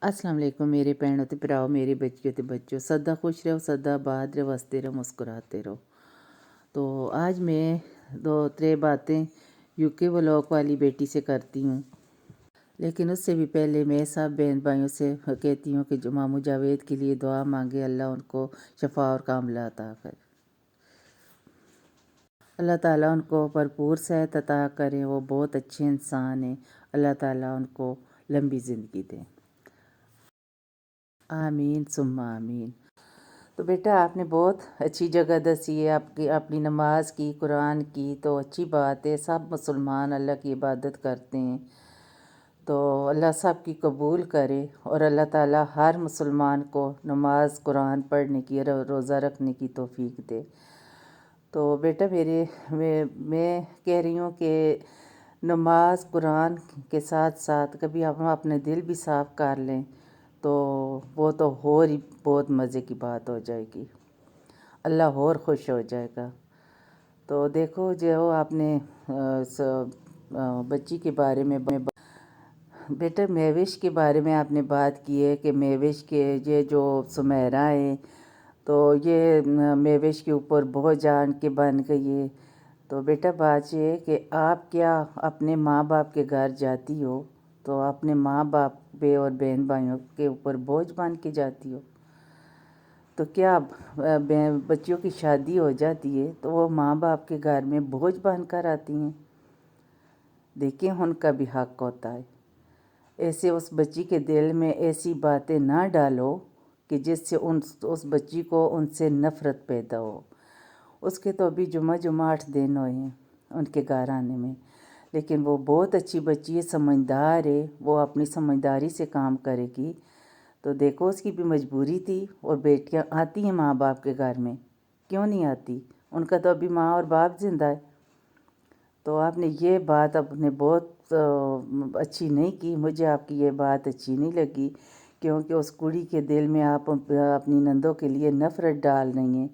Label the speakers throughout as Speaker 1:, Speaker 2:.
Speaker 1: अस्सलाम वालेकुम मेरे भैनों ते भराओ, मेरे बच्चियों ते बच्चों, सदा खुश रहो, सदा आबाद रहो, हंसते रहो, मुस्कुराते रहो। तो आज मैं दो त्रे बातें यूके व्लॉग वाली बेटी से करती हूँ, लेकिन उससे भी पहले मैं सब बहन भाइयों से कहती हूँ कि जो मामू जावेद के लिए दुआ मांगे, अल्लाह उनको शफा और कामला अता करे। अल्लाह ताला उनको भरपूर सेहत अता करे। वो बहुत अच्छे इंसान हैं। अल्लाह ताला उनको लंबी ज़िंदगी दे। आमीन सुम्मा आमीन। तो बेटा आपने बहुत अच्छी जगह दसी है, आपकी अपनी नमाज की, कुरान की, तो अच्छी बात है। सब मुसलमान अल्लाह की इबादत करते हैं, तो अल्लाह सब की कबूल करे और अल्लाह ताला हर मुसलमान को नमाज कुरान पढ़ने की और रोज़ा रखने की तौफीक दे। तो बेटा मैं कह रही हूँ कि नमाज कुरान के साथ साथ कभी हम अपने दिल भी साफ़ कर लें तो वो तो और ही बहुत मज़े की बात हो जाएगी, अल्लाह और खुश हो जाएगा। तो देखो जो आपने बच्ची के बारे में बेटा मेविश के बारे में आपने बात की है कि मेविश के ये जो सुमेरा है तो ये मेविश के ऊपर बहुत जान के बन गई है। तो बेटा बात ये है कि आप क्या अपने माँ बाप के घर जाती हो तो अपने माँ बाप पे और बहन भाइयों के ऊपर बोझ बन के जाती हो? तो क्या बच्चियों की शादी हो जाती है तो वो माँ बाप के घर में बोझ बन कर आती हैं? देखिए उनका भी हक होता है। ऐसे उस बच्ची के दिल में ऐसी बातें ना डालो कि जिससे उस बच्ची को उनसे नफ़रत पैदा हो। उसके तो अभी जुमा 8 दिन हुए हैं उनके घर आने में, लेकिन वो बहुत अच्छी बच्ची है, समझदार है, वो अपनी समझदारी से काम करेगी। तो देखो उसकी भी मजबूरी थी और बेटियां आती हैं माँ बाप के घर में, क्यों नहीं आती? उनका तो अभी माँ और बाप ज़िंदा है। तो आपने ये बात अपने बहुत अच्छी नहीं की, मुझे आपकी ये बात अच्छी नहीं लगी, क्योंकि उस कुड़ी के दिल में आप अपनी नंदों के लिए नफ़रत डाल रही हैं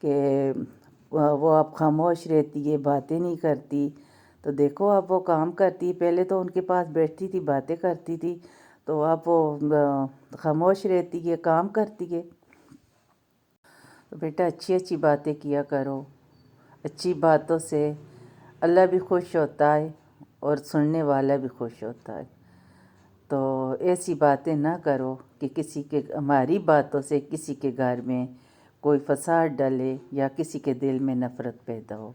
Speaker 1: कि वो अब खामोश रहती है, बातें नहीं करती। तो देखो अब वो काम करती है, पहले तो उनके पास बैठती थी, बातें करती थी, तो अब वो खामोश रहती है, काम करती है। तो बेटा अच्छी अच्छी बातें किया करो, अच्छी बातों से अल्लाह भी खुश होता है और सुनने वाला भी खुश होता है। तो ऐसी बातें ना करो कि किसी के हमारी बातों से किसी के घर में कोई फसाद डाले या किसी के दिल में नफ़रत पैदा हो।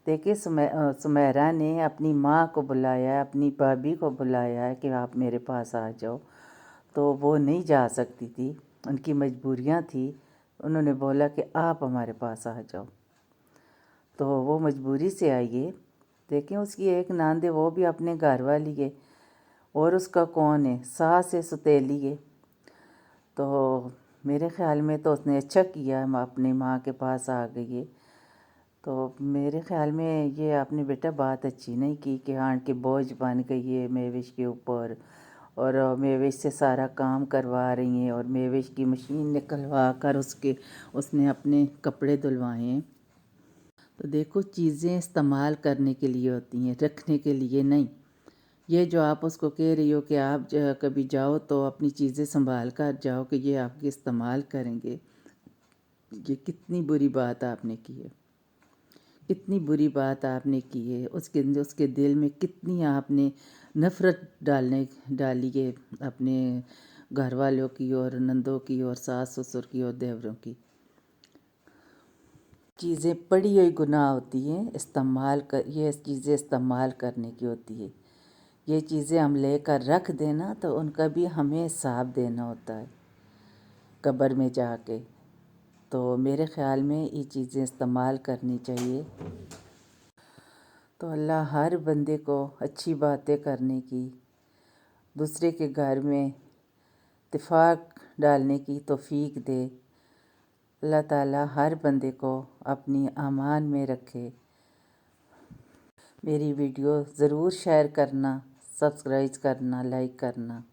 Speaker 1: देखिए सुमेरा ने अपनी माँ को बुलाया, अपनी भाभी को बुलाया है कि आप मेरे पास आ जाओ, तो वो नहीं जा सकती थी, उनकी मजबूरियाँ थी। उन्होंने बोला कि आप हमारे पास आ जाओ, तो वो मजबूरी से आई है। देखें उसकी एक नंद है, वो भी अपने घर वाली है, और उसका कौन है, सास है, सौतेली है। तो मेरे ख़्याल में तो उसने अच्छा किया, अपनी माँ के पास आ गई है। तो मेरे ख़्याल में ये आपने बेटा बात अच्छी नहीं की कि आन के बोझ बन गई है मेविश के ऊपर, और मेविश से सारा काम करवा रही हैं, और मेविश की मशीन निकलवा कर उसने अपने कपड़े धुलवाए हैं। तो देखो चीज़ें इस्तेमाल करने के लिए होती हैं, रखने के लिए नहीं। ये जो आप उसको कह रही हो कि आप कभी जाओ तो अपनी चीज़ें संभाल कर जाओ कि ये आपके इस्तेमाल करेंगे, ये कितनी बुरी बात आपने की है, कितनी बुरी बात आपने की है। उसके दिल में कितनी आपने नफ़रत डाली है अपने घर वालों की और नंदों की और सास ससुर की और देवरों की। चीज़ें पड़ी हुई गुनाह होती हैं, ये चीज़ें इस्तेमाल करने की होती है। ये चीज़ें हम लेकर रख देना तो उनका भी हमें हिसाब देना होता है कब्र में जाके। तो मेरे ख़्याल में ये चीज़ें इस्तेमाल करनी चाहिए। तो अल्लाह हर बंदे को अच्छी बातें करने की, दूसरे के घर में इत्तेफाक डालने की तौफीक दे। अल्लाह ताला हर बंदे को अपनी अमान में रखे। मेरी वीडियो ज़रूर शेयर करना, सब्सक्राइब करना, लाइक करना।